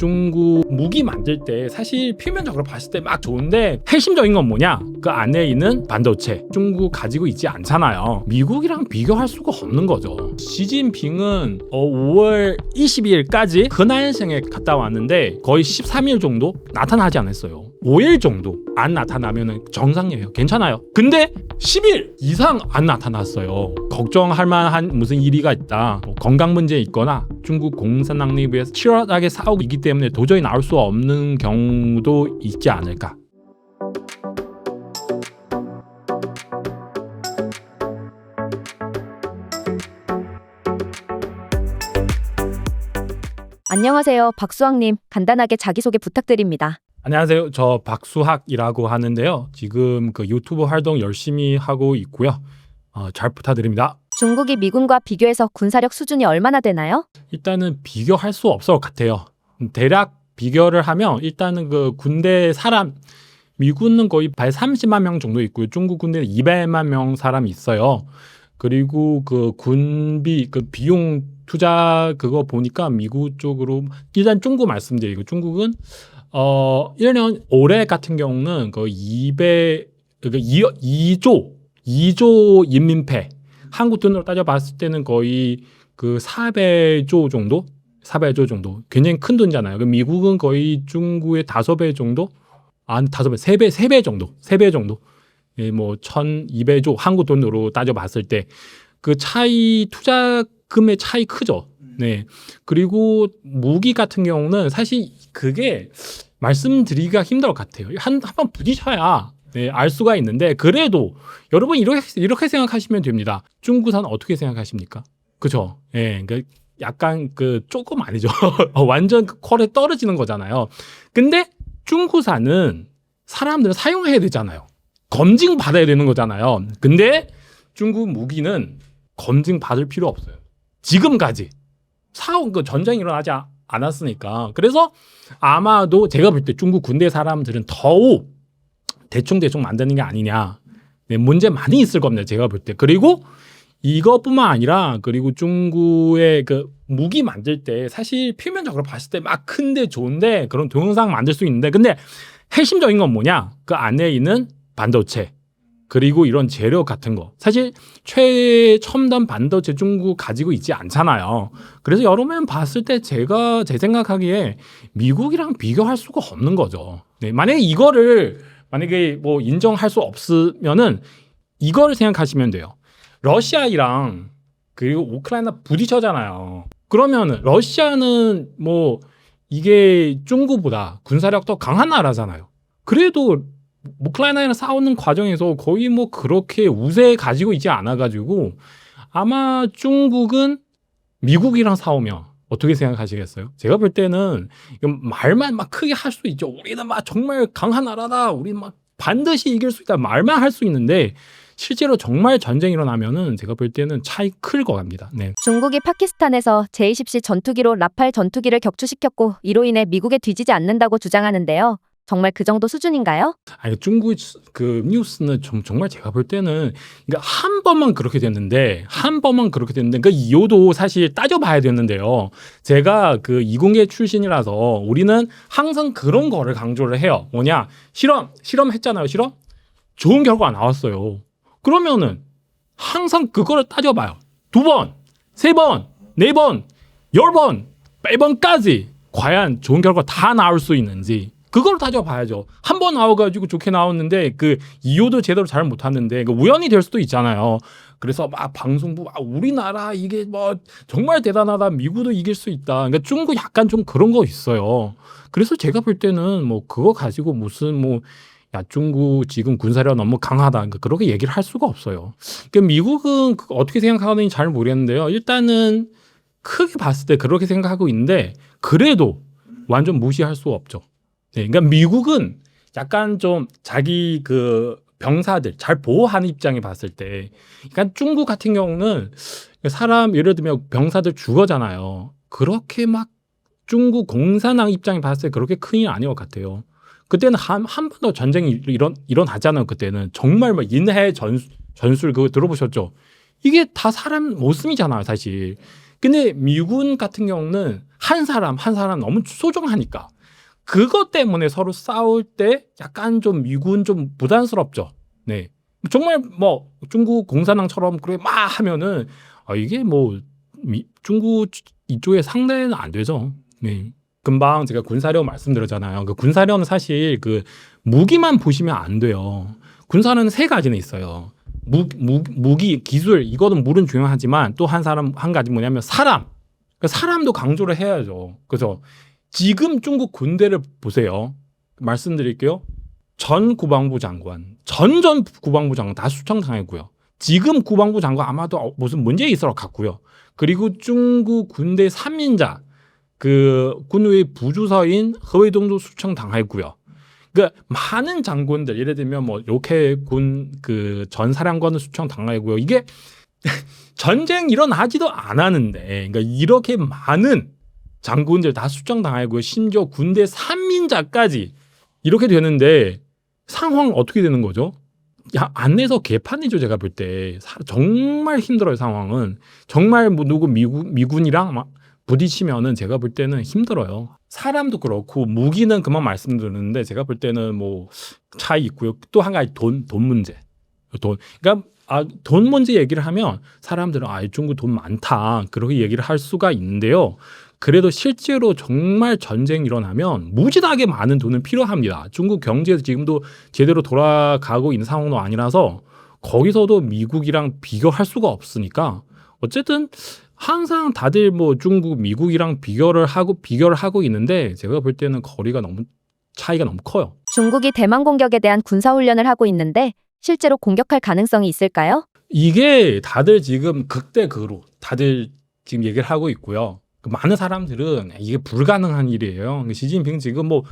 중국 무기 만들 때 사실 표면적으로 봤을 때 막 좋은데 핵심적인 건 뭐냐? 그 안에 있는 반도체 중국 가지고 있지 않잖아요. 미국이랑 비교할 수가 없는 거죠. 시진핑은 5월 22일까지 근한생에 갔다 왔는데 거의 13일 정도 나타나지 않았어요. 5일 정도 안 나타나면 정상이에요. 괜찮아요. 근데 10일 이상 안 나타났어요. 걱정할 만한 무슨 일이가 있다. 건강 문제 있거나 중국 공산당내부에서 치열하게 싸우고 있기 때문에 도저히 나올 수 없는 경우도 있지 않을까. 안녕하세요. 박수학님, 간단하게 자기소개 부탁드립니다. 안녕하세요. 저 박수학이라고 하는데요. 지금 그 유튜브 활동 열심히 하고 있고요. 잘 부탁드립니다. 중국이 미군과 비교해서 군사력 수준이 얼마나 되나요? 일단은 비교할 수 없을 것 같아요. 대략 비교를 하면 일단은 그 군대 사람 미군은 거의 130만 명 정도 있고요. 중국 군대는 200만 명 사람이 있어요. 그리고 그 군비 그 비용 투자 그거 보니까 미국 쪽으로 일단 중국 말씀드리고 중국은 1년 올해 같은 경우는 거의 2조 인민폐 한국 돈으로 따져봤을 때는 거의 그 4배조 정도 굉장히 큰 돈이잖아요. 미국은 거의 중국의 5배 정도 3배 정도 예, 뭐 1200조 한국 돈으로 따져봤을 때 그 차이 투자금의 차이 크죠. 네. 그리고 무기 같은 경우는 사실 그게 말씀드리기가 힘들 것 같아요. 한번 부딪혀야 네, 알 수가 있는데 그래도 여러분 이렇게 생각하시면 됩니다. 중국산 어떻게 생각하십니까? 그죠? 예. 그러니까 약간 그 조금 아니죠. 완전 그 퀄에 떨어지는 거잖아요. 근데 중국산은 사람들은 사용해야 되잖아요. 검증 받아야 되는 거잖아요. 근데 중국 무기는 검증 받을 필요 없어요. 지금까지 사온 그 전쟁이 일어나지 않았으니까. 그래서 아마도 제가 볼 때 중국 군대 사람들은 더욱 대충 만드는 게 아니냐. 네, 문제 많이 있을 겁니다. 제가 볼 때. 그리고 이것뿐만 아니라 그리고 중국의 그 무기 만들 때 사실 표면적으로 봤을 때 막 큰데 좋은데 그런 동영상 만들 수 있는데 근데 핵심적인 건 뭐냐? 그 안에 있는 반도체 그리고 이런 재료 같은 거 사실 최첨단 반도체 중국 가지고 있지 않잖아요. 그래서 여러 면 봤을 때 제 생각하기에 미국이랑 비교할 수가 없는 거죠. 네, 만약에 뭐 인정할 수 없으면은 이거를 생각하시면 돼요. 러시아랑 그리고 우크라이나 부딪혀잖아요. 그러면 러시아는 뭐 이게 중국보다 군사력 더 강한 나라잖아요. 그래도 우크라이나랑 싸우는 과정에서 거의 뭐 그렇게 우세 가지고 있지 않아가지고 아마 중국은 미국이랑 싸우면 어떻게 생각하시겠어요? 제가 볼 때는 말만 막 크게 할 수 있죠. 우리는 막 정말 강한 나라다. 우리는 막 반드시 이길 수 있다. 말만 할 수 있는데 실제로 정말 전쟁이 일어나면은 제가 볼 때는 차이 클 것 같습니다. 네. 중국이 파키스탄에서 제-20식 전투기로 라팔 전투기를 격추시켰고 이로 인해 미국에 뒤지지 않는다고 주장하는데요. 정말 그 정도 수준인가요? 아니 중국 그 뉴스는 정말 제가 볼 때는 그러니까 한 번만 그렇게 됐는데 그 이유도 사실 따져봐야 되는데요. 제가 그 이공계 출신이라서 우리는 항상 그런 거를 강조를 해요. 뭐냐 실험했잖아요. 실험 좋은 결과가 나왔어요. 그러면은 항상 그거를 따져봐요. 2번, 3번, 4번, 10번, 100번까지 과연 좋은 결과 다 나올 수 있는지 그걸 따져봐야죠. 한 번 나와가지고 좋게 나왔는데 그 이유도 제대로 잘 못하는데 그 우연이 될 수도 있잖아요. 그래서 막 방송부 우리나라 이게 뭐 정말 대단하다. 미국도 이길 수 있다. 그러니까 중국 약간 좀 그런 거 있어요. 그래서 제가 볼 때는 뭐 그거 가지고 무슨 뭐 야 중국 지금 군사력 너무 강하다. 그러니까 그렇게 얘기를 할 수가 없어요. 그러니까 미국은 어떻게 생각하는지 잘 모르겠는데요. 일단은 크게 봤을 때 그렇게 생각하고 있는데 그래도 완전 무시할 수 없죠. 네, 그러니까 미국은 약간 좀 자기 그 병사들 잘 보호하는 입장에 봤을 때, 그러니까 중국 같은 경우는 사람 예를 들면 병사들 죽어잖아요. 그렇게 막 중국 공산당 입장에 봤을 때 그렇게 큰 일 아닌 것 같아요. 그때는 한 번 더 전쟁이 일어나잖아요. 그때는 정말 막 인해 전술 그거 들어보셨죠? 이게 다 사람 모습이잖아요, 사실. 근데 미군 같은 경우는 한 사람 한 사람 너무 소중하니까 그것 때문에 서로 싸울 때 약간 좀 미군 좀 부담스럽죠. 네. 정말 뭐 중국 공산당처럼 그렇게 막 하면은 이게 뭐 중국 이쪽에 상대는 안 되죠. 네. 금방 제가 군사력 말씀드렸잖아요. 그 군사력은 사실 그 무기만 보시면 안 돼요. 군사는 세 가지는 있어요. 무기, 기술 이거는 물은 중요하지만 또 한 가지 뭐냐면 사람. 그 사람도 강조를 해야죠. 그래서 지금 중국 군대를 보세요. 말씀드릴게요. 전 국방부 장관, 전 국방부 장관 다 수청당했고요. 지금 국방부 장관 아마도 무슨 문제 있어서 갔고요. 그리고 중국 군대 3인자 그 군의 부주서인 허웨이동도 수청당했고요. 그러니까 많은 장군들 예를 들면 뭐 요케군 그 전 사령관도 수청당하고요. 이게 전쟁 일어나지도 않았는데, 그러니까 이렇게 많은 장군들 다 수청당하고요. 심지어 군대 3인자까지 이렇게 되는데 상황 어떻게 되는 거죠? 야, 안내서 개판이죠. 제가 볼 때 정말 힘들어요. 상황은 정말 뭐 누구 미군이랑 막 부딪히면은 제가 볼 때는 힘들어요. 사람도 그렇고 무기는 그만 말씀드렸는데 제가 볼 때는 뭐 차이 있고요. 또 한 가지 돈 문제. 그러니까 돈 문제 얘기를 하면 사람들은 중국 돈 많다 그렇게 얘기를 할 수가 있는데요. 그래도 실제로 정말 전쟁이 일어나면 무지하게 많은 돈은 필요합니다. 중국 경제에서 지금도 제대로 돌아가고 있는 상황도 아니라서 거기서도 미국이랑 비교할 수가 없으니까 어쨌든 항상 다들 뭐 중국, 미국이랑 비교를 하고 있는데 제가 볼 때는 차이가 너무 커요. 중국이 대만 공격에 대한 군사 훈련을 하고 있는데 실제로 공격할 가능성이 있을까요? 이게 다들 지금 극대극으로 다들 지금 얘기를 하고 있고요. 많은 사람들은 이게 불가능한 일이에요. 시진핑 지금 뭐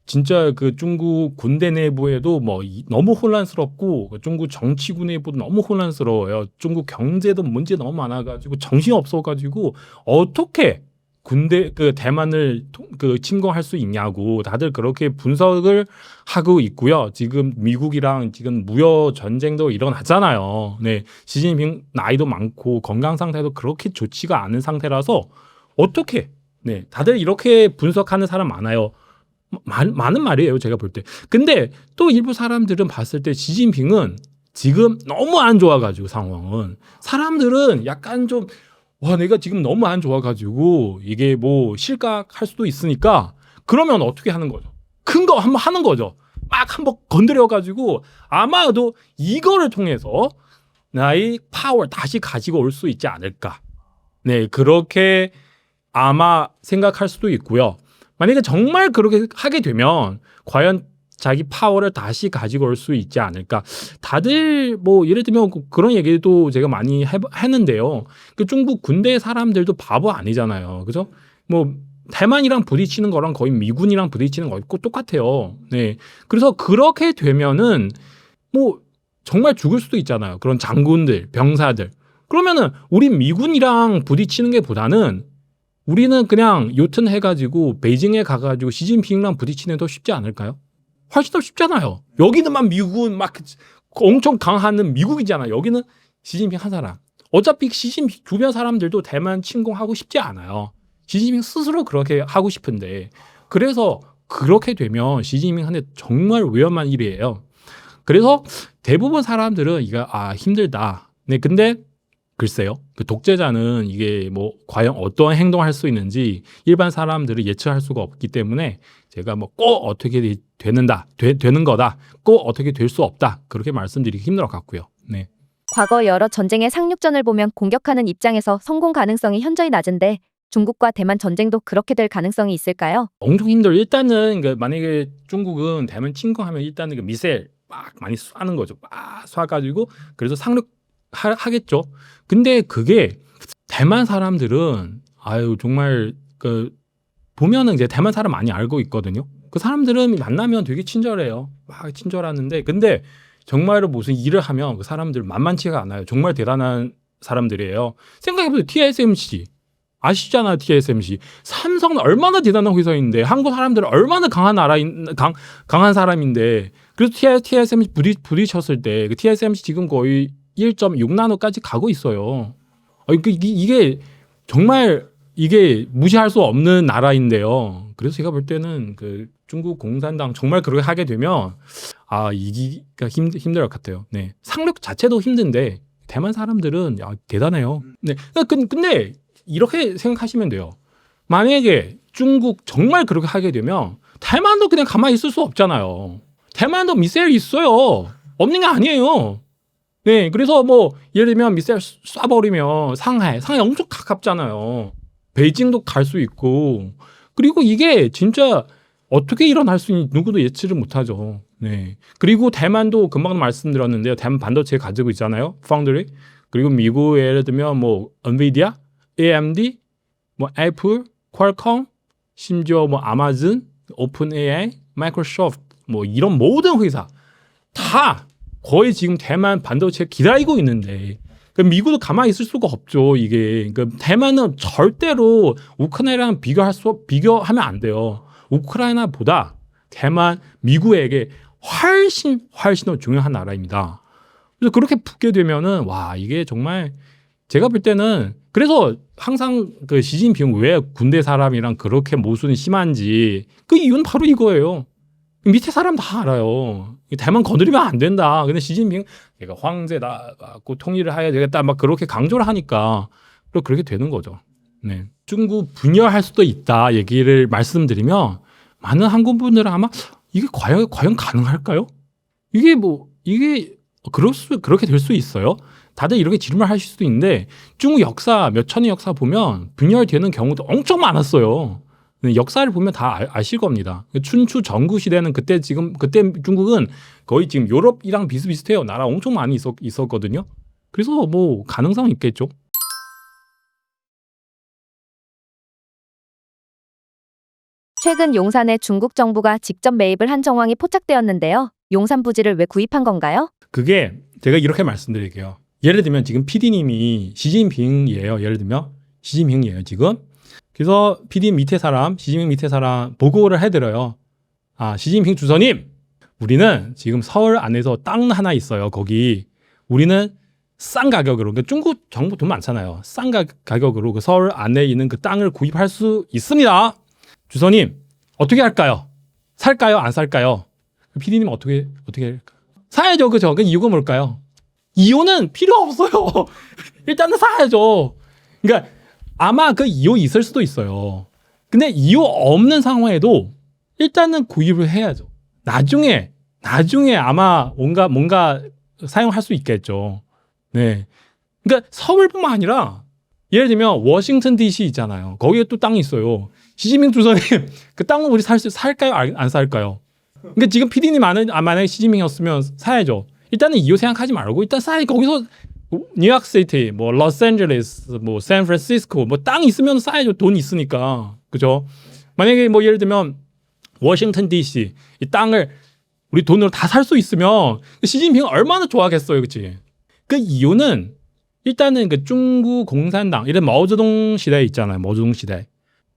진짜 그 중국 군대 내부에도 뭐 너무 혼란스럽고 중국 정치군 내부도 너무 혼란스러워요. 중국 경제도 문제 너무 많아가지고 정신 없어가지고 어떻게 군대 그 대만을 그 침공할 수 있냐고 다들 그렇게 분석을 하고 있고요. 지금 미국이랑 지금 무역 전쟁도 일어났잖아요. 네, 시진핑 나이도 많고 건강 상태도 그렇게 좋지가 않은 상태라서 어떻게 다들 이렇게 분석하는 사람 많아요. 많은 말이에요. 제가 볼 때. 근데 또 일부 사람들은 봤을 때 시진핑은 지금 너무 안 좋아가지고 상황은 사람들은 약간 좀 내가 지금 너무 안 좋아가지고 이게 뭐 실각할 수도 있으니까 그러면 어떻게 하는 거죠? 큰 거 한번 하는 거죠. 막 한번 건드려가지고 아마도 이거를 통해서 나의 파워 다시 가지고 올 수 있지 않을까. 네, 그렇게 아마 생각할 수도 있고요. 만약에 정말 그렇게 하게 되면 과연 자기 파워를 다시 가지고 올 수 있지 않을까. 다들 뭐 예를 들면 그런 얘기도 제가 많이 했는데요. 그 중국 군대 사람들도 바보 아니잖아요. 그죠? 뭐 대만이랑 부딪히는 거랑 거의 미군이랑 부딪히는 거 똑같아요. 네. 그래서 그렇게 되면은 뭐 정말 죽을 수도 있잖아요. 그런 장군들, 병사들. 그러면은 우리 미군이랑 부딪히는 게 보다는 우리는 그냥 요튼 해가지고 베이징에 가가지고 시진핑이랑 부딪히는 게 더 쉽지 않을까요? 훨씬 더 쉽잖아요. 여기는 막 미군 막 엄청 강한 미국이잖아요. 여기는 시진핑 한 사람. 어차피 시진핑 주변 사람들도 대만 침공하고 싶지 않아요. 시진핑 스스로 그렇게 하고 싶은데 그래서 그렇게 되면 시진핑한테 정말 위험한 일이에요. 그래서 대부분 사람들은 이거 힘들다. 네, 근데 글쎄요. 그 독재자는 이게 뭐 과연 어떠한 행동을 할 수 있는지 일반 사람들은 예측할 수가 없기 때문에 제가 뭐 꼭 어떻게 되는 거다. 꼭 어떻게 될 수 없다. 그렇게 말씀드리기 힘들 것 같고요. 네. 과거 여러 전쟁의 상륙전을 보면 공격하는 입장에서 성공 가능성이 현저히 낮은데 중국과 대만 전쟁도 그렇게 될 가능성이 있을까요? 엄청 힘들어. 일단은 만약에 중국은 대만 침공하면 일단은 미사일 막 많이 쏴는 거죠. 막 쏴가지고 그래서 하겠죠. 근데 그게 대만 사람들은 정말 보면은 이제 대만 사람 많이 알고 있거든요. 그 사람들은 만나면 되게 친절해요. 막 친절하는데 근데 정말로 무슨 일을 하면 그 사람들 만만치가 않아요. 정말 대단한 사람들이에요. 생각해보세요. TSMC 아시잖아요. TSMC 삼성은 얼마나 대단한 회사인데 한국 사람들은 얼마나 강한 사람인데 그래서 TSMC 부딪혔을 때 TSMC 지금 거의 1.6나노까지 가고 있어요. 이게 정말 이게 무시할 수 없는 나라인데요. 그래서 제가 볼 때는 그 중국 공산당 정말 그렇게 하게 되면 이기가 힘들 것 같아요. 네. 상륙 자체도 힘든데 대만 사람들은 대단해요. 네. 근데 이렇게 생각하시면 돼요. 만약에 중국 정말 그렇게 하게 되면 대만도 그냥 가만히 있을 수 없잖아요. 대만도 미사일 있어요. 없는 게 아니에요. 네, 그래서 뭐 예를 들면 미사일 쏴버리면 상하이 엄청 가깝잖아요. 베이징도 갈 수 있고 그리고 이게 진짜 어떻게 일어날 수 있는지 누구도 예측을 못하죠. 네, 그리고 대만도 금방 말씀드렸는데요. 대만 반도체 가지고 있잖아요. 파운드리 그리고 미국 예를 들면 뭐 엔비디아, AMD, 뭐 애플, 퀄컴, 심지어 뭐 아마존, 오픈 AI, 마이크로소프트 뭐 이런 모든 회사 다 거의 지금 대만 반도체 기다리고 있는데 미국도 가만히 있을 수가 없죠. 이게 대만은 절대로 우크라이나랑 비교하면 안 돼요. 우크라이나보다 대만 미국에게 훨씬 더 중요한 나라입니다. 그래서 그렇게 붙게 되면은 이게 정말 제가 볼 때는 그래서 항상 그 시진핑 왜 군대 사람이랑 그렇게 모순이 심한지 그 이유는 바로 이거예요. 밑에 사람 다 알아요. 대만 건드리면 안 된다. 근데 시진핑 얘가 황제다, 통일을 해야 되겠다, 막 그렇게 강조를 하니까 그렇게 되는 거죠. 네. 중국 분열할 수도 있다 얘기를 말씀드리면 많은 한국 분들은 아마 이게 과연 가능할까요? 이게 그렇게 될 수 있어요? 다들 이렇게 질문을 하실 수도 있는데 중국 역사 몇 천년 역사 보면 분열되는 경우도 엄청 많았어요. 역사를 보면 다 아실 겁니다. 춘추 전국 시대는 그때 중국은 거의 지금 유럽이랑 비슷비슷해요. 나라 엄청 많이 있었거든요. 그래서 뭐 가능성은 있겠죠. 최근 용산에 중국 정부가 직접 매입을 한 정황이 포착되었는데요. 용산 부지를 왜 구입한 건가요? 그게 제가 이렇게 말씀드릴게요. 예를 들면 지금 PD님이 시진핑이에요. 예를 들면 시진핑이에요 지금. 그래서 시진핑 밑에 사람 보고를 해드려요. 시진핑 주석님, 우리는 지금 서울 안에서 땅 하나 있어요. 거기 우리는 싼 가격으로, 그러니까 중국 정부 돈 많잖아요. 싼 가격으로 그 서울 안에 있는 그 땅을 구입할 수 있습니다. 주석님, 어떻게 할까요? 살까요? 안 살까요? PD님 어떻게 할까요? 사야죠, 그죠? 그 이유가 뭘까요? 이유는 필요 없어요. 일단은 사야죠. 그러니까 아마 그 이유 있을 수도 있어요. 근데 이유 없는 상황에도 일단은 구입을 해야죠. 나중에 아마 뭔가 사용할 수 있겠죠. 네. 그러니까 서울뿐만 아니라 예를 들면 워싱턴 DC 있잖아요. 거기에 또 땅이 있어요. 시진핑 주석님, 그 땅을 우리 살까요? 안 살까요? 그러니까 지금 PD님 만약에 시진핑이었으면 사야죠. 일단은 이유 생각하지 말고 일단 거기서 뉴욕시티, 뭐 로스앤젤레스, 뭐 샌프란시스코, 뭐 땅 있으면 싸야죠. 돈 있으니까, 그죠? 만약에 뭐 예를 들면 워싱턴 DC 이 땅을 우리 돈으로 다 살 수 있으면 시진핑은 얼마나 좋아하겠어요, 그렇지? 그 이유는 일단은 그 중국 공산당 이런 마오쩌둥 시대 있잖아요, 마오쩌둥 시대.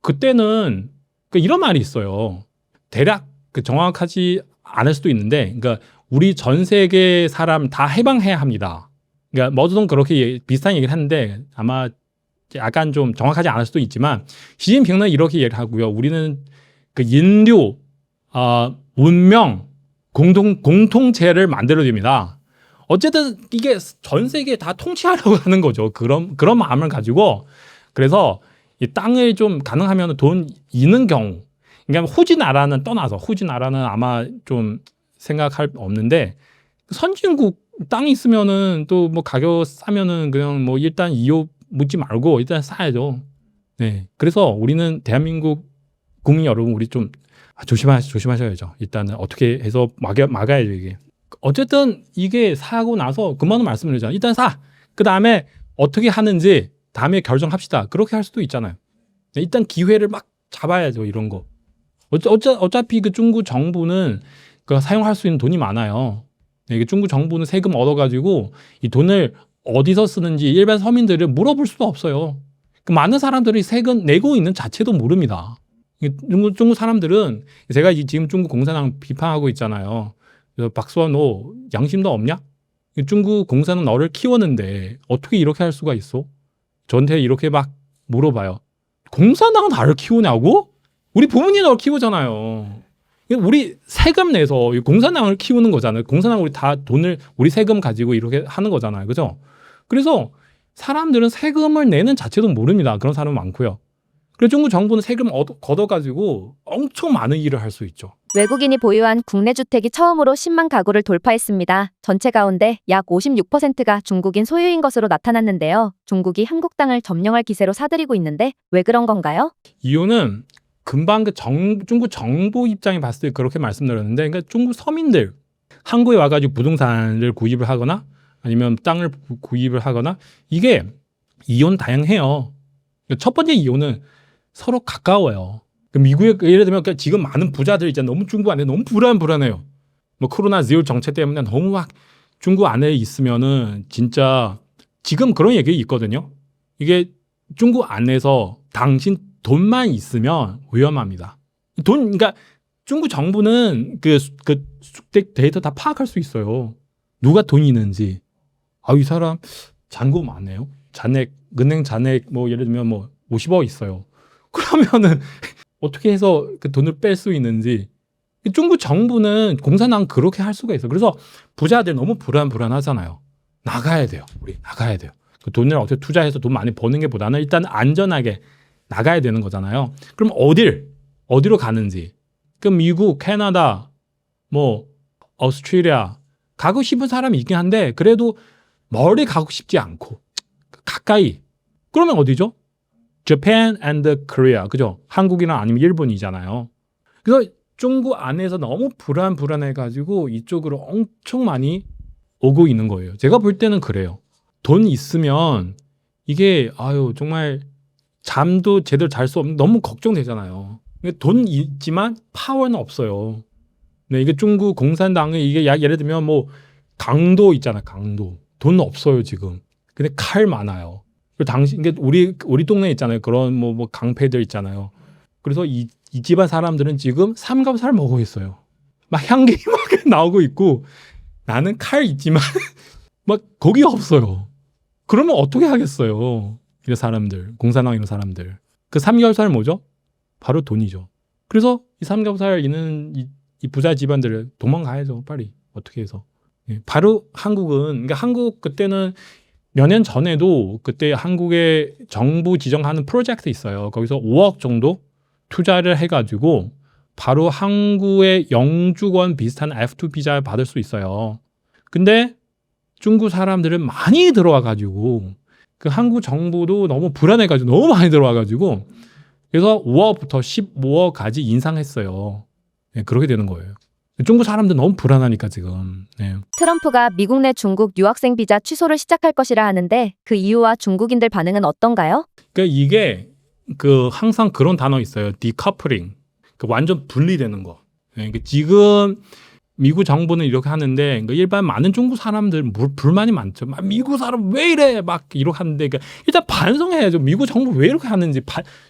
그때는 이런 말이 있어요. 대략 정확하지 않을 수도 있는데, 그러니까 우리 전 세계 사람 다 해방해야 합니다. 그러니까 마오쩌둥 그렇게 비슷한 얘기를 하는데 아마 약간 좀 정확하지 않을 수도 있지만 시진핑은 이렇게 얘기를 하고요. 우리는 그 인류 문명 공통체를 만들어야 됩니다. 어쨌든 이게 전 세계 다 통치하려고 하는 거죠. 그런 마음을 가지고 그래서 이 땅을 좀 가능하면 돈 있는 경우, 그러니까 후지 나라는 떠나서 후지 나라는 아마 좀 생각할 없는데 선진국 땅이 있으면은 또 뭐 가격 싸면은 그냥 뭐 일단 이유 묻지 말고 일단 사야죠. 네. 그래서 우리는 대한민국 국민 여러분 우리 좀 조심하셔야죠. 일단은 어떻게 해서 막아야죠, 이게. 어쨌든 이게 사고 나서 그만은 말씀드리잖아요. 일단 사. 그다음에 어떻게 하는지 다음에 결정합시다. 그렇게 할 수도 있잖아요. 일단 기회를 막 잡아야죠, 이런 거. 어차피 그 중국 정부는 그 사용할 수 있는 돈이 많아요. 이게 중국 정부는 세금 얻어가지고 이 돈을 어디서 쓰는지 일반 서민들을 물어볼 수도 없어요. 그 많은 사람들이 세금 내고 있는 자체도 모릅니다. 중국 사람들은 제가 지금 중국 공산당 비판하고 있잖아요. 그래서 박수원 너 양심도 없냐? 중국 공산당 너를 키웠는데 어떻게 이렇게 할 수가 있어? 저한테 이렇게 막 물어봐요. 공산당은 나를 키우냐고? 우리 부모님이 널 키우잖아요. 우리 세금 내서 공산당을 키우는 거잖아요. 공산당 우리 다 돈을 우리 세금 가지고 이렇게 하는 거잖아요. 그죠? 그래서 사람들은 세금을 내는 자체도 모릅니다. 그런 사람은 많고요. 그래서 중국 정부는 세금 걷어가지고 엄청 많은 일을 할 수 있죠. 외국인이 보유한 국내 주택이 처음으로 10만 가구를 돌파했습니다. 전체 가운데 약 56%가 중국인 소유인 것으로 나타났는데요. 중국이 한국 땅을 점령할 기세로 사들이고 있는데 왜 그런 건가요? 이유는 금방 중국 정부 입장에 봤을 때 그렇게 말씀드렸는데, 그러니까 중국 서민들 한국에 와가지고 부동산을 구입을 하거나 아니면 땅을 구입을 하거나 이게 이유는 다양해요. 첫 번째 이유는 서로 가까워요. 미국에 예를 들면 지금 많은 부자들 있잖아요. 너무 중국 안에 너무 불안해요. 뭐 코로나 제로 정책 때문에 너무 막 중국 안에 있으면은 진짜 지금 그런 얘기 있거든요. 이게 중국 안에서 당신 돈만 있으면 위험합니다. 그러니까 중국 정부는 그 데이터 다 파악할 수 있어요. 누가 돈이 있는지. 이 사람 잔고 많네요. 은행 잔액 뭐 예를 들면 뭐 50억 있어요. 그러면은 어떻게 해서 그 돈을 뺄 수 있는지. 중국 정부는 공산당 그렇게 할 수가 있어요. 그래서 부자들 너무 불안하잖아요. 나가야 돼요. 우리 나가야 돼요. 그 돈을 어떻게 투자해서 돈 많이 버는 게 보다는 일단 안전하게 나가야 되는 거잖아요. 그럼 어디로 가는지. 그럼 미국, 캐나다, 뭐 오스트레일리아 가고 싶은 사람이 있긴 한데 그래도 멀리 가고 싶지 않고 가까이. 그러면 어디죠? Japan and Korea. 그죠? 한국이나 아니면 일본이잖아요. 그래서 중국 안에서 너무 불안해가지고 이쪽으로 엄청 많이 오고 있는 거예요. 제가 볼 때는 그래요. 돈 있으면 이게 정말 잠도 제대로 잘 수 없는 너무 걱정되잖아요. 돈 있지만 파워는 없어요. 네, 이게 중국 공산당의 이게 예를 들면 뭐 강도 있잖아요. 강도. 돈 없어요, 지금. 근데 칼 많아요. 이게 우리 동네에 있잖아요. 그런 뭐 강패들 있잖아요. 그래서 이 집안 사람들은 지금 삼겹살 먹고 있어요. 막 향기 막 나오고 있고 나는 칼 있지만 막 고기 없어요. 그러면 어떻게 하겠어요? 이런 사람들, 공산당 이런 사람들. 그 삼겹살 뭐죠? 바로 돈이죠. 그래서 이 삼겹살 있는 이 부자 집안들 도망가야죠, 빨리. 어떻게 해서. 바로 그러니까 한국 그때는 몇 년 전에도 그때 한국의 정부 지정하는 프로젝트 있어요. 거기서 5억 정도 투자를 해가지고 바로 한국의 영주권 비슷한 F2 비자를 받을 수 있어요. 근데 중국 사람들은 많이 들어와가지고 그 한국 정부도 너무 불안해가지고 너무 많이 들어와가지고 그래서 5억부터 15억까지 인상했어요. 네, 그렇게 되는 거예요. 중국 사람들 너무 불안하니까 지금. 네. 트럼프가 미국 내 중국 유학생 비자 취소를 시작할 것이라 하는데 그 이유와 중국인들 반응은 어떤가요? 그러니까 이게 항상 그런 단어 있어요. 디커플링. 완전 분리되는 거. 네, 그러니까 지금 미국 정부는 이렇게 하는데 그러니까 일반 많은 중국 사람들 불만이 많죠. 미국 사람 왜 이래? 막 이렇게 하는데 그러니까 일단 반성해야죠. 미국 정부 왜 이렇게 하는지.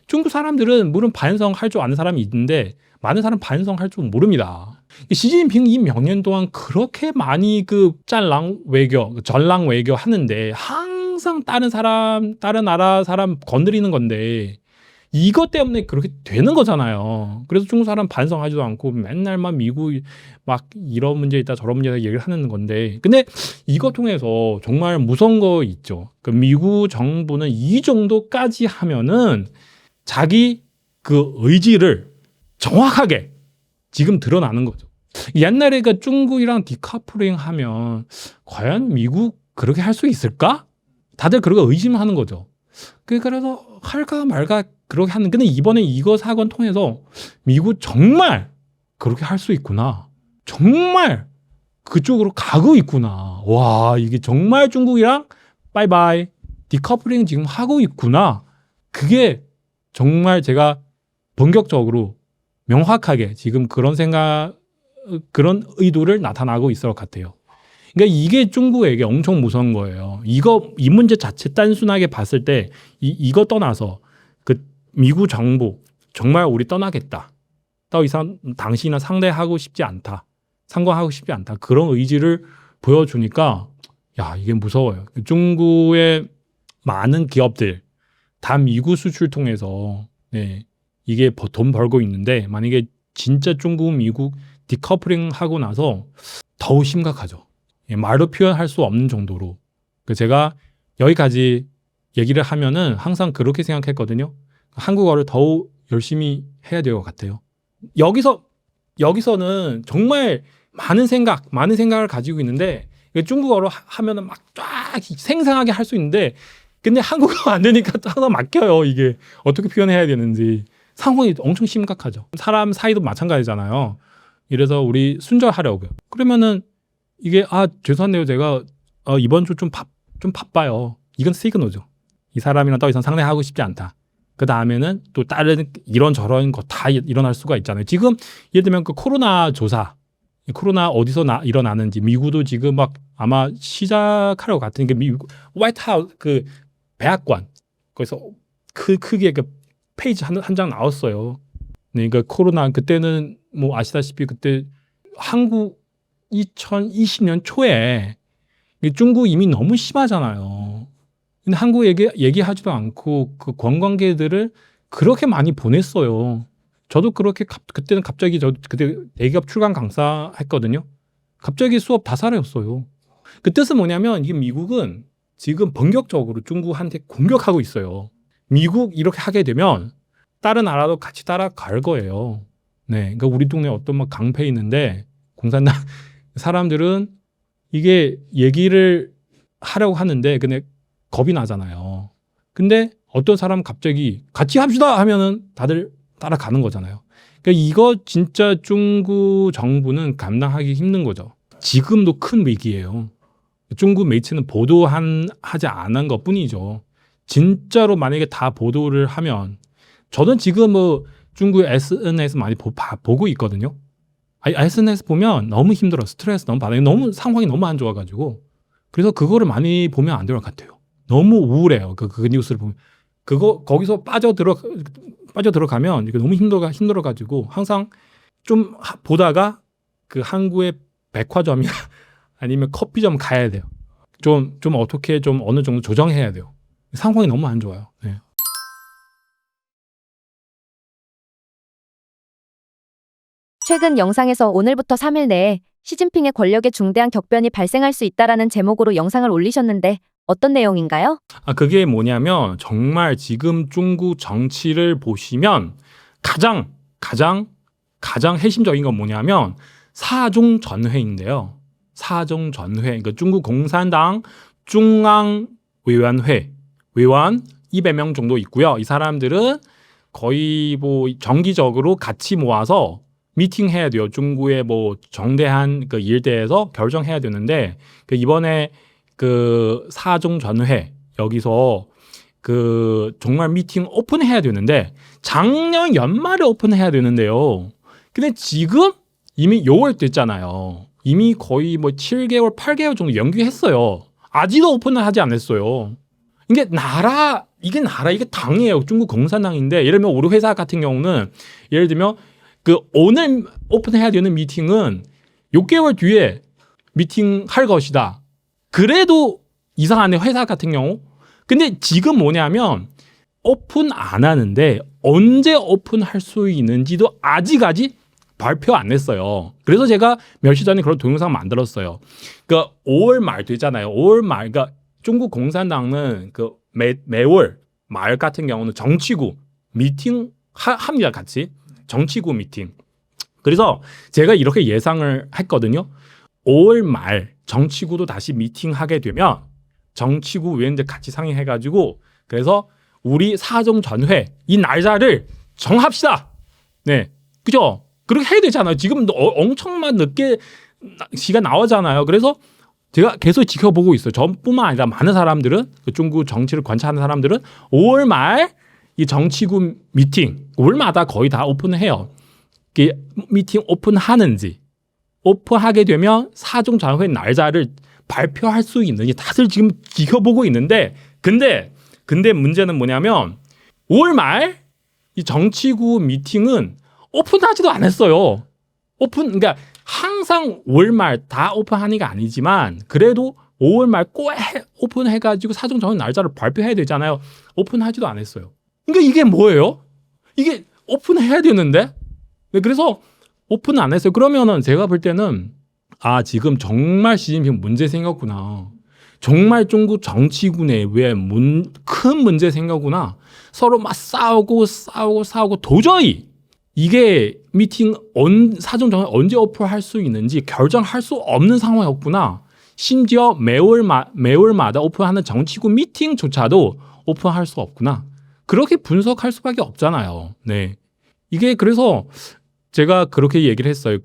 중국 사람들은 물론 반성할 줄 아는 사람이 있는데 많은 사람 반성할 줄 모릅니다. 시진핑 이 몇 년 동안 그렇게 많이 전랑 외교 하는데 항상 다른 나라 사람 건드리는 건데 이것 때문에 그렇게 되는 거잖아요. 그래서 중국 사람 반성하지도 않고 맨날만 미국 막 이런 문제 있다 저런 문제 있다 얘기를 하는 건데 근데 이거 통해서 정말 무서운 거 있죠. 미국 정부는 이 정도까지 하면은 자기 의지를 정확하게 지금 드러나는 거죠. 옛날에 중국이랑 디커플링 하면 과연 미국 그렇게 할 수 있을까? 다들 그렇게 의심하는 거죠. 그래서 할까 말까 그렇게 하는. 근데 이번에 이거 사건 통해서 미국 정말 그렇게 할 수 있구나. 정말 그쪽으로 가고 있구나. 와, 이게 정말 중국이랑 바이바이 디커플링 지금 하고 있구나. 그게 정말 제가 본격적으로 명확하게 지금 그런 의도를 나타나고 있을 것 같아요. 그러니까 이게 중국에게 엄청 무서운 거예요. 이 문제 자체 단순하게 봤을 때 이거 떠나서 미국 정부 정말 우리 떠나겠다. 더 이상 당신이나 상대하고 싶지 않다. 상관하고 싶지 않다. 그런 의지를 보여주니까 이게 무서워요. 중국의 많은 기업들 다 미국 수출 통해서 네, 이게 돈 벌고 있는데 만약에 진짜 중국 미국 디커플링 하고 나서 더욱 심각하죠. 예, 말로 표현할 수 없는 정도로. 제가 여기까지 얘기를 하면은 항상 그렇게 생각했거든요. 한국어를 더욱 열심히 해야 될 것 같아요. 여기서는 정말 많은 생각을 가지고 있는데 중국어로 하면은 막 쫙 생생하게 할 수 있는데 근데 한국어 안 되니까 항상 막혀요. 이게 어떻게 표현해야 되는지 상황이 엄청 심각하죠. 사람 사이도 마찬가지잖아요. 이래서 우리 순절하려고요. 그러면은 이게 죄송한데요. 제가 이번 주 좀 바빠요. 이건 시그널이죠. 이 사람이랑 더 이상 상대하고 싶지 않다. 그 다음에는 또 다른 이런저런 거 다 일어날 수가 있잖아요. 지금 예를 들면 그 코로나 조사, 코로나 어디서 일어나는지 미국도 지금 막 아마 시작하려고 같은 게 미국 화이트하우스 그 백악관 거기서 크게 그 페이지 한 장 나왔어요. 네, 그러니까 코로나 그때는 뭐 아시다시피 그때 한국 2020년 초에 중국 이미 너무 심하잖아요. 근데 한국 얘기하지도 않고 그 관광객들을 그렇게 많이 보냈어요. 저도 그렇게 그때는 갑자기 그때 대기업 출강 강사 했거든요. 갑자기 수업 다 사라졌어요. 그 뜻은 뭐냐면 이게 미국은 지금 본격적으로 중국한테 공격하고 있어요. 미국 이렇게 하게 되면 다른 나라도 같이 따라갈 거예요. 네, 그러니까 우리 동네 어떤 막 강패 있는데 공산당 사람들은 이게 얘기를 하려고 하는데 근데 겁이 나잖아요. 근데 어떤 사람 갑자기 같이 합시다 하면은 다들 따라가는 거잖아요. 그러니까 이거 진짜 중국 정부는 감당하기 힘든 거죠. 지금도 큰 위기예요. 중국 매체는 하지 않은 것 뿐이죠. 진짜로 만약에 다 보도를 하면 저는 지금 뭐 중국 SNS 많이 보고 있거든요. SNS 보면 너무 힘들어. 스트레스 너무 받아요. 너무 상황이 너무 안 좋아가지고. 그래서 그거를 많이 보면 안 될 것 같아요. 너무 우울해요. 그 뉴스를 보면. 거기서 빠져 들어가면 이게 너무 힘들어가지고 항상 좀 보다가 그 한국의 백화점이나 아니면 커피점 가야 돼요. 좀 어떻게 좀 어느 정도 조정해야 돼요. 상황이 너무 안 좋아요. 네. 최근 영상에서 오늘부터 3일 내에 시진핑의 권력에 중대한 격변이 발생할 수 있다라는 제목으로 영상을 올리셨는데 어떤 내용인가요? 그게 뭐냐면 정말 지금 중국 정치를 보시면 가장 핵심적인 건 뭐냐면 사종 전회인데요. 사종 전회. 그러니까 중국 공산당 중앙위원회 위원 200명 정도 있고요. 이 사람들은 거의 뭐 정기적으로 같이 모아서 미팅해야 돼요. 중국의 뭐 정대한 그 일대에서 결정해야 되는데 이번에 그 사종 전회 여기서 그 정말 미팅 오픈해야 되는데 작년 연말에 오픈해야 되는데요. 근데 지금 이미 6월 됐잖아요. 이미 거의 뭐 7개월, 8개월 정도 연기했어요. 아직도 오픈을 하지 않았어요. 이게 이게 당이에요. 중국 공산당인데 예를 들면 우리 회사 같은 경우는 예를 들면 그 오늘 오픈해야 되는 미팅은 6개월 뒤에 미팅할 것이다. 그래도 이상하네 회사 같은 경우. 근데 지금 뭐냐면 오픈 안 하는데 언제 오픈할 수 있는지도 아직까지 발표 안 했어요. 그래서 제가 며칠 전에 그런 동영상 만들었어요. 그러니까 5월 말 되잖아요. 5월 말, 그러니까 중국 공산당은 그 매월 말 같은 경우는 정치구 미팅 합니다. 같이 정치구 미팅. 그래서 제가 이렇게 예상을 했거든요. 5월 말 정치구도 다시 미팅하게 되면 정치구 위원들 같이 상의해가지고 그래서 우리 사정 전회 이 날짜를 정합시다. 네, 그죠? 그렇게 해야 되잖아요. 지금 엄청만 늦게 시간 나오잖아요. 그래서 제가 계속 지켜보고 있어요. 저뿐만 아니라 많은 사람들은 그 중국 정치를 관찰하는 사람들은 5월 말 이 정치구 미팅 5월마다 거의 다 오픈을 해요. 미팅 오픈하는지 오픈하게 되면 사종 전회 날짜를 발표할 수 있는지 다들 지금 지켜보고 있는데 근데 문제는 뭐냐면 5월 말 이 정치구 미팅은 오픈하지도 않았어요. 그러니까 항상 5월 말 다 오픈하는 게 아니지만 그래도 5월 말 꼭 오픈해가지고 사정 정한 날짜를 발표해야 되잖아요. 오픈하지도 않았어요. 그러니까 이게 뭐예요? 이게 오픈해야 되는데? 네, 그래서 오픈 안 했어요. 그러면은 제가 볼 때는 지금 정말 시진핑 문제 생겼구나. 정말 중국 정치군에 왜 큰 문제 생겼구나. 서로 막 싸우고 도저히 이게 미팅 사정 정한 언제 오픈할 수 있는지 결정할 수 없는 상황이었구나. 심지어 매월마다 오픈하는 정치군 미팅조차도 오픈할 수 없구나. 그렇게 분석할 수밖에 없잖아요. 네. 이게 그래서 제가 그렇게 얘기를 했어요.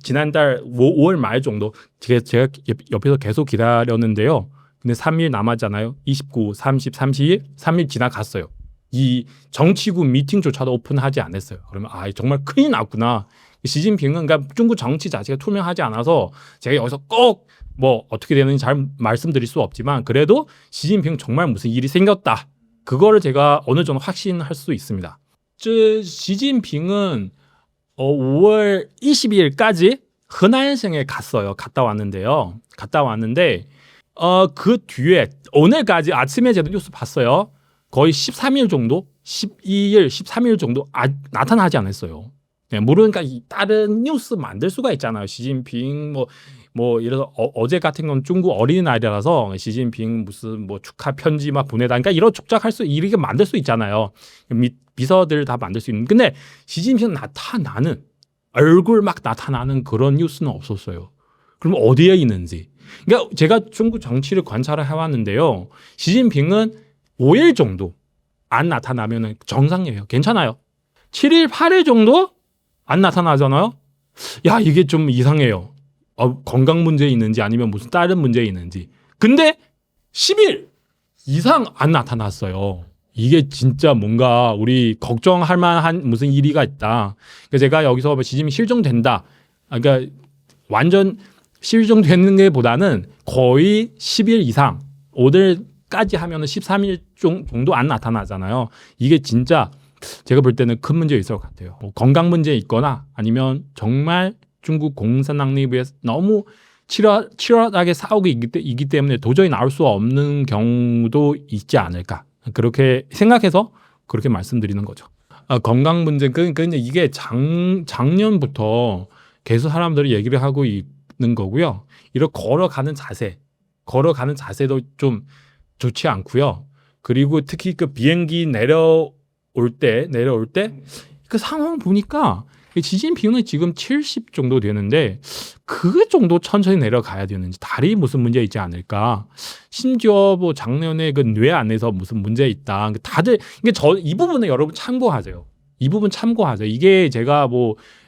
지난달 5월 말 정도 제가 옆에서 계속 기다렸는데요. 근데 3일 남았잖아요. 29, 30, 31, 3일 지나갔어요. 이 정치군 미팅조차도 오픈하지 않았어요. 그러면 정말 큰일 났구나. 시진핑은 그러니까 중국 정치 자체가 투명하지 않아서 제가 여기서 꼭 뭐 어떻게 되는지 잘 말씀드릴 수 없지만 그래도 시진핑 정말 무슨 일이 생겼다. 그거를 제가 어느 정도 확신할 수 있습니다. 시진핑은 5월 22일까지河南省에 갔다 왔는데요. 그 뒤에 오늘까지 아침에 제가 뉴스 봤어요. 거의 13일 정도, 12일, 13일 정도 나타나지 않았어요. 네, 모르니까 다른 뉴스 만들 수가 있잖아요. 시진핑 예를 들어 어제 같은 건 중국 어린이날이라서 시진핑 무슨 축하 편지 막 보내다. 그러니까 이런 이렇게 만들 수 있잖아요. 비서들 다 만들 수 있는. 근데 시진핑 얼굴 막 나타나는 그런 뉴스는 없었어요. 그럼 어디에 있는지. 그러니까 제가 중국 정치를 관찰을 해왔는데요. 시진핑은 5일 정도 안 나타나면 정상이에요. 괜찮아요. 7일, 8일 정도 안 나타나잖아요. 이게 좀 이상해요. 건강 문제 있는지 아니면 무슨 다른 문제 있는지. 근데 10일 이상 안 나타났어요. 이게 진짜 뭔가 우리 걱정할 만한 무슨 일이가 있다. 그래서 제가 여기서 시진핑 실종된다. 그러니까 완전 실종되는 게 보다는 거의 10일 이상, 오늘까지 하면은 13일 정도 안 나타나잖아요. 이게 진짜 제가 볼 때는 큰 문제 있을 것 같아요. 건강 문제 있거나 아니면 정말 중국 공산당 내부에서 너무 치열하게 싸우고 있기 때문에 도저히 나올 수 없는 경우도 있지 않을까. 그렇게 생각해서 그렇게 말씀드리는 거죠. 건강 문제, 그러니까 이게 작년부터 계속 사람들이 얘기를 하고 있는 거고요. 이렇게 걸어가는 자세도 좀 좋지 않고요. 그리고 특히 그 비행기 내려올 때 그 상황 보니까 시진핑은 지금 70 정도 되는데 그 정도 천천히 내려가야 되는지 다리 무슨 문제 있지 않을까. 심지어 작년에 그 뇌 안에서 무슨 문제 있다. 다들 이 부분은 여러분 참고하세요. 이 부분 참고하세요. 이게 제가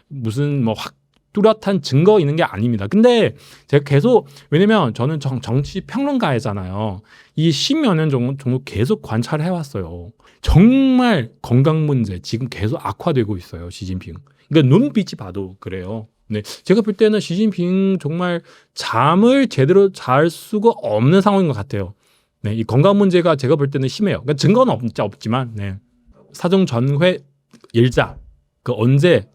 무슨 확 뚜렷한 증거 있는 게 아닙니다. 근데 제가 계속 왜냐면 저는 정치 평론가잖아요. 이 10여 년 정도 계속 관찰해 왔어요. 정말 건강 문제 지금 계속 악화되고 있어요. 시진핑. 그러니까 눈빛이 봐도 그래요. 네, 제가 볼 때는 시진핑 정말 잠을 제대로 잘 수가 없는 상황인 것 같아요. 네, 이 건강 문제가 제가 볼 때는 심해요. 그러니까 증거는 없지만, 네. 사정 전회 일자 언제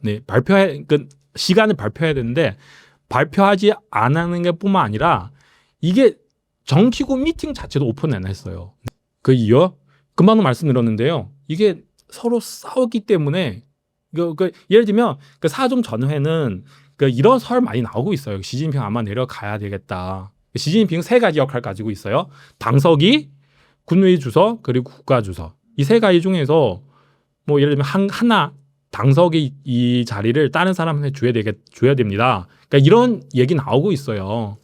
시간을 발표해야 되는데 발표하지 않는 게 뿐만 아니라 이게 정치군 미팅 자체도 오픈 안 했어요. 그 이유 금방 말씀드렸는데요. 이게 서로 싸우기 때문에 예를 들면 사정 전회는 이런 설 많이 나오고 있어요. 시진핑 아마 내려가야 되겠다. 시진핑 3가지 역할 가지고 있어요. 당서기, 군의 주석, 그리고 국가 주석. 이 3가지 중에서 예를 들면 하나 당석이 이 자리를 다른 사람한테 줘야 됩니다. 그러니까 이런 얘기 나오고 있어요.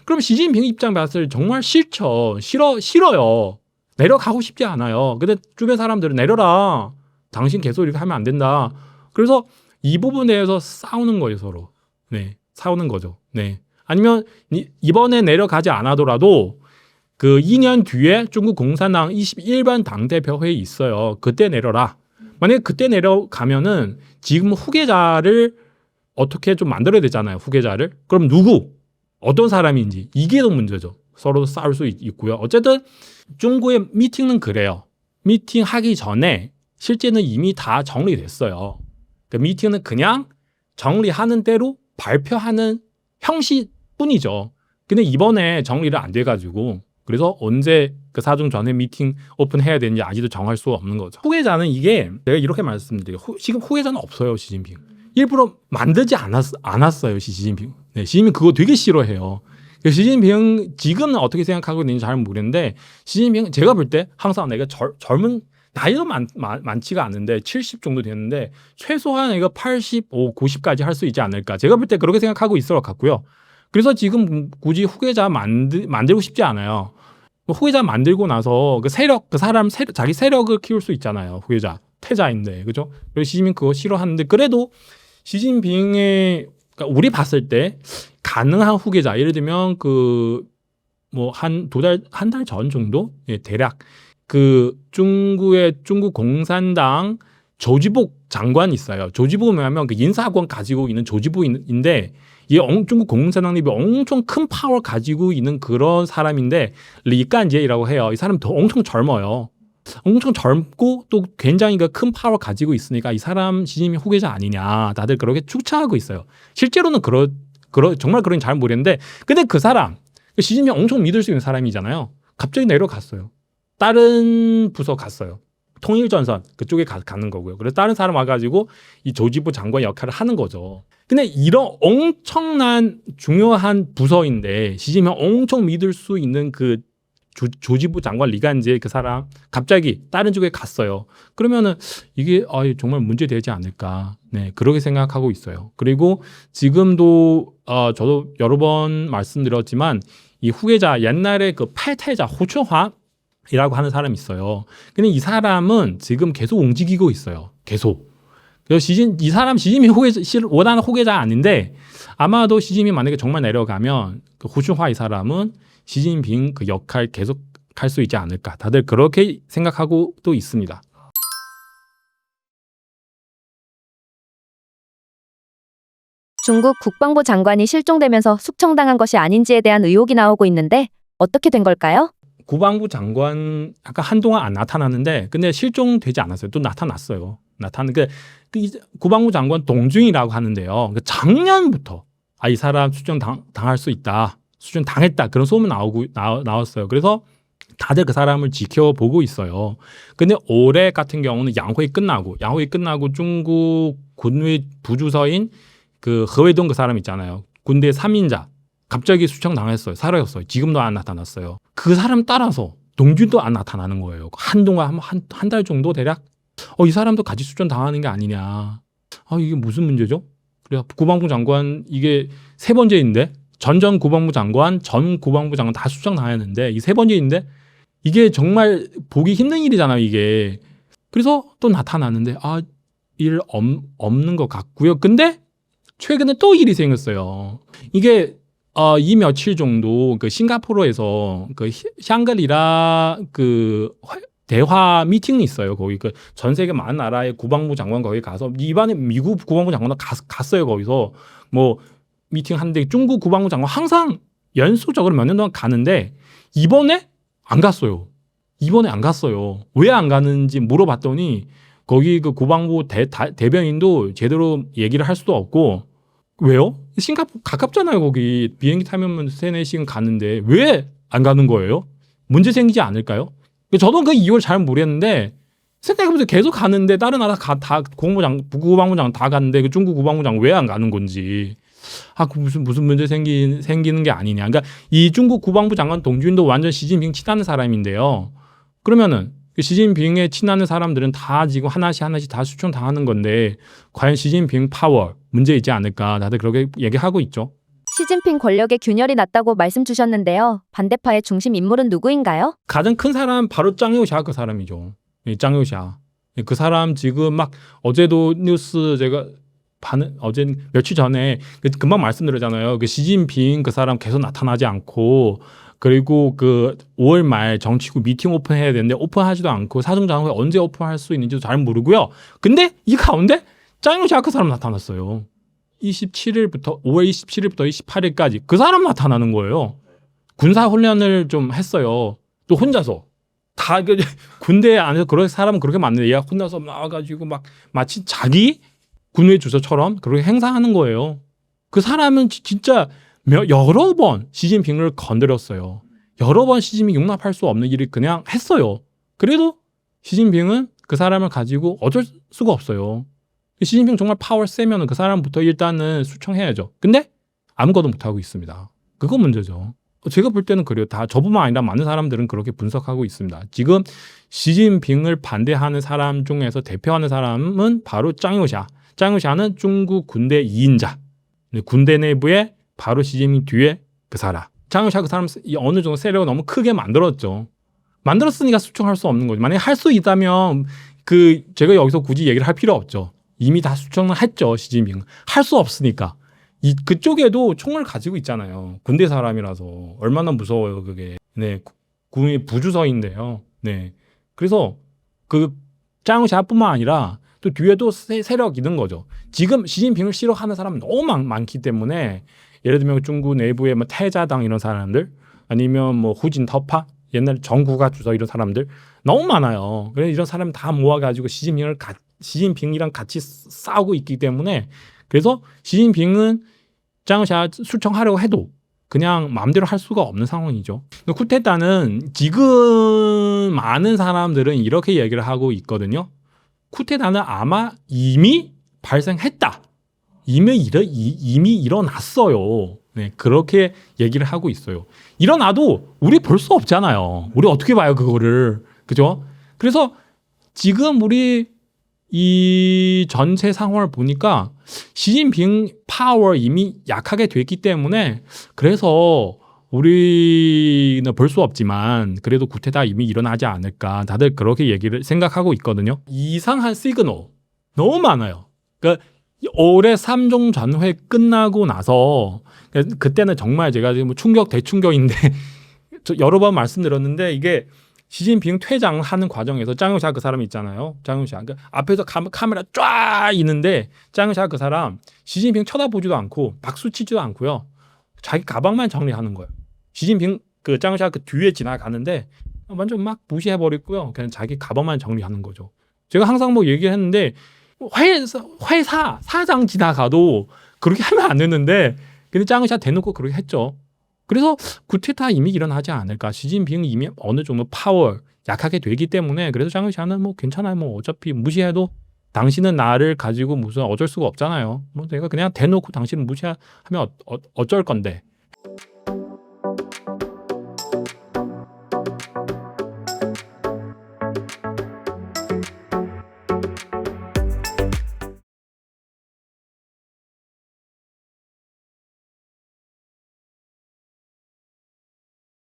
그럼 시진핑 입장 봤을 때 정말 싫어요. 내려가고 싶지 않아요. 근데 주변 사람들은 내려라. 당신 계속 이렇게 하면 안 된다. 그래서 이 부분에 대해서 싸우는 거예요, 서로. 네, 싸우는 거죠. 네. 아니면 이번에 내려가지 않아더라도 그 2년 뒤에 중국 공산당 21번 당대표 회의 있어요. 그때 내려라. 만약에 그때 내려가면은 지금 후계자를 어떻게 좀 만들어야 되잖아요. 후계자를. 그럼 어떤 사람인지 이게 더 문제죠. 서로 싸울 수 있고요. 어쨌든 중국의 미팅은 그래요. 미팅하기 전에 실제는 이미 다 정리됐어요. 그러니까 미팅은 그냥 정리하는 대로 발표하는 형식뿐이죠. 근데 이번에 정리를 안 돼가지고 그래서 언제 그 사중 전회 미팅 오픈해야 되는지 아직도 정할 수가 없는 거죠. 후계자는 이게 내가 이렇게 말씀드려요. 지금 후계자는 없어요. 시진핑. 일부러 만들지 않았어요. 시진핑. 네, 시진핑 그거 되게 싫어해요. 시진핑 지금은 어떻게 생각하고 있는지 잘 모르겠는데 시진핑 제가 볼 때 항상 내가 젊은 나이도 많지가 않은데 70 정도 됐는데 최소한 이거 85, 90까지 할 수 있지 않을까. 제가 볼 때 그렇게 생각하고 있을 것 같고요. 그래서 지금 굳이 후계자 만들고 싶지 않아요. 후계자 만들고 나서 그 세력, 그 사람 자기 세력을 키울 수 있잖아요. 후계자 태자인데, 그죠? 그래서 시진핑 그거 싫어하는데 그래도 시진핑의 그러니까 우리 봤을 때 가능한 후계자, 예를 들면 그 뭐 한 달 전 정도, 예, 대략 그 중국 공산당 조지복 장관이 있어요. 조지복은 뭐냐면 그 인사권 가지고 있는 조지복인데 이 중국 공산당이 엄청 큰 파워 가지고 있는 그런 사람인데 리간제이라고 해요. 이 사람 더 엄청 젊어요. 엄청 젊고 또 굉장히 큰 파워 가지고 있으니까 이 사람 시진핑 후계자 아니냐 다들 그렇게 추측하고 있어요. 실제로는 정말 그런지 잘 모르겠는데 근데 그 사람 시진핑 엄청 믿을 수 있는 사람이잖아요. 갑자기 내려갔어요. 다른 부서 갔어요. 통일전선 그쪽에 가는 거고요. 그래서 다른 사람 와가지고 이 조지부 장관 역할을 하는 거죠. 근데 이런 엄청난 중요한 부서인데 시진핑 엄청 믿을 수 있는 그 조지부 장관 리간제 그 사람 갑자기 다른 쪽에 갔어요. 그러면은 이게 정말 문제되지 않을까. 네, 그렇게 생각하고 있어요. 그리고 지금도 저도 여러 번 말씀드렸지만 이 후계자 옛날에 그 팔태자 호춘화이라고 하는 사람이 있어요. 근데 이 사람은 지금 계속 움직이고 있어요. 계속. 그래서 이 사람 시진핑 원하는 후계자 아닌데 아마도 시진핑 만약에 정말 내려가면 그 호춘화 이 사람은 시진핑 그 역할 계속 할 수 있지 않을까. 다들 그렇게 생각하고 또 있습니다. 중국 국방부 장관이 실종되면서 숙청당한 것이 아닌지에 대한 의혹이 나오고 있는데 어떻게 된 걸까요? 국방부 장관 아까 한동안 안 나타났는데 근데 실종되지 않았어요. 또 나타났어요. 국방부 장관 동중이라고 하는데요. 작년부터 이 사람 수정 당할 수 있다. 수준 당했다 그런 소문 나왔어요. 그래서 다들 그 사람을 지켜보고 있어요. 근데 올해 같은 경우는 양회의 끝나고 중국 군의 부주서인 그 허웨동 그 사람 있잖아요. 군대 3인자 갑자기 수청 당했어요. 사라졌어요. 지금도 안 나타났어요. 그 사람 따라서 동준도 안 나타나는 거예요. 한동안 한 달 정도 대략 이 사람도 같이 수청 당하는 게 아니냐. 이게 무슨 문제죠? 그래서 국방부 장관 이게 세 번째인데. 전 국방부 장관 다 수청 당했는데 이 세 번째인데 이게 정말 보기 힘든 일이잖아요, 이게. 그래서 또 나타났는데 일 없는 것 같고요. 근데 최근에 또 일이 생겼어요. 이게 이 며칠 정도 그 싱가포르에서 그 샹그리라 그 대화 미팅이 있어요. 거기 그 전 세계 많은 나라의 국방부 장관 거기 가서 이번에 미국 국방부 장관도 갔어요. 거기서 뭐 미팅 하는데 중국 국방부 장관 항상 연속적으로 몇 년 동안 가는데 이번에 안 갔어요. 왜 안 가는지 물어봤더니 거기 그 국방부 대변인도 제대로 얘기를 할 수도 없고 왜요? 싱가포르 가깝잖아요. 거기 비행기 타면 3-4시간 가는데 왜 안 가는 거예요? 문제 생기지 않을까요? 저도 그 이유를 잘 모르겠는데 생각해보세요. 계속 가는데 다른 나라 다 국방부 장관 다 갔는데 그 중국 국방부 장관 왜 안 가는 건지. 무슨 문제 생기는 게 아니냐. 그러니까 이 중국 국방부 장관 동준도 완전 시진핑 친하는 사람인데요. 그러면은 시진핑에 친하는 사람들은 다 지금 하나씩 다 수청 당하는 건데 과연 시진핑 파워 문제 있지 않을까. 다들 그렇게 얘기하고 있죠. 시진핑 권력의 균열이 났다고 말씀 주셨는데요. 반대파의 중심 인물은 누구인가요? 가장 큰 사람 바로 짱요샤 그 사람이죠. 짱요샤. 그 사람 지금 막 어제도 뉴스 제가 어제 며칠 전에 금방 말씀드렸잖아요. 그 시진핑 그 사람 계속 나타나지 않고 그리고 그 5월 말 정치국 미팅 오픈해야 되는데 오픈하지도 않고 사중장회 언제 오픈할 수 있는지도 잘 모르고요. 근데 이 가운데 짱요샤 그 사람 나타났어요. 5월 27일부터 28일까지 그 사람 나타나는 거예요. 군사 훈련을 좀 했어요. 또 혼자서. 다 군대 안에서 그런 사람은 그렇게 많은데 얘가 혼자서 나와가지고 막 마치 자기 군의 주소처럼 그렇게 행사하는 거예요. 그 사람은 진짜 여러 번 시진핑을 건드렸어요. 여러 번 시진핑 용납할 수 없는 일을 그냥 했어요. 그래도 시진핑은 그 사람을 가지고 어쩔 수가 없어요. 시진핑 정말 파워 세면 그 사람부터 일단은 수청해야죠. 근데 아무것도 못하고 있습니다. 그거 문제죠. 제가 볼 때는 그래요. 다 저뿐만 아니라 많은 사람들은 그렇게 분석하고 있습니다. 지금 시진핑을 반대하는 사람 중에서 대표하는 사람은 바로 짱요샤. 짱요샤는 중국 군대 2인자. 군대 내부에 바로 시진핑 뒤에 그 사람. 짱요샤 그 사람 어느 정도 세력을 너무 크게 만들었죠. 만들었으니까 수청할 수 없는 거죠. 만약에 할 수 있다면 제가 여기서 굳이 얘기를 할 필요 없죠. 이미 다 수청을 했죠. 시진핑. 할 수 없으니까. 그쪽에도 총을 가지고 있잖아요. 군대 사람이라서 얼마나 무서워요, 그게. 네, 군의 부주서인데요. 네, 그래서 그 짱샤뿐만 아니라 또 뒤에도 세력이 있는 거죠. 지금 시진핑을 싫어하는 사람은 너무 많기 때문에 예를 들면 중국 내부에 뭐 태자당 이런 사람들 아니면 뭐 후진터파 옛날 정구가 주서 이런 사람들 너무 많아요. 그래서 이런 사람 다 모아가지고 시진핑이랑 같이 싸우고 있기 때문에 그래서 시진핑은 짱샤 수청하려고 해도 그냥 마음대로 할 수가 없는 상황이죠. 쿠데타는 지금 많은 사람들은 이렇게 얘기를 하고 있거든요. 쿠데타는 아마 이미 발생했다. 이미 일어났어요. 네, 그렇게 얘기를 하고 있어요. 일어나도 우리 볼 수 없잖아요. 우리 어떻게 봐요, 그거를. 그죠? 그래서 지금 우리 이 전체 상황을 보니까 시진핑 파워 이미 약하게 됐기 때문에 그래서 우리는 볼 수 없지만 그래도 쿠데타 이미 일어나지 않을까 다들 그렇게 얘기를 생각하고 있거든요. 이상한 시그널 너무 많아요. 그러니까 올해 3종 전회 끝나고 나서 그때는 정말 제가 지금 충격 대충격인데 여러 번 말씀드렸는데 이게 시진핑 퇴장하는 과정에서 짱요샤 그 사람 있잖아요. 짱요샤. 그러니까 앞에서 카메라 쫙 있는데 짱요샤 그 사람 시진핑 쳐다보지도 않고 박수 치지도 않고요. 자기 가방만 정리하는 거예요. 시진핑 그 짱요샤 그 뒤에 지나가는데 완전 막 무시해버리고요. 그냥 자기 가방만 정리하는 거죠. 제가 항상 뭐 얘기했는데 회사 사장 지나가도 그렇게 하면 안 되는데 근데 짱요샤 대놓고 그렇게 했죠. 그래서 쿠데타 이미 일어나지 않을까. 시진핑 이미 어느 정도 파워 약하게 되기 때문에 그래서 짱요샤는 뭐 괜찮아요. 뭐 어차피 무시해도 당신은 나를 가지고 무슨 어쩔 수가 없잖아요. 뭐 내가 그냥 대놓고 당신을 무시하면 어쩔 건데.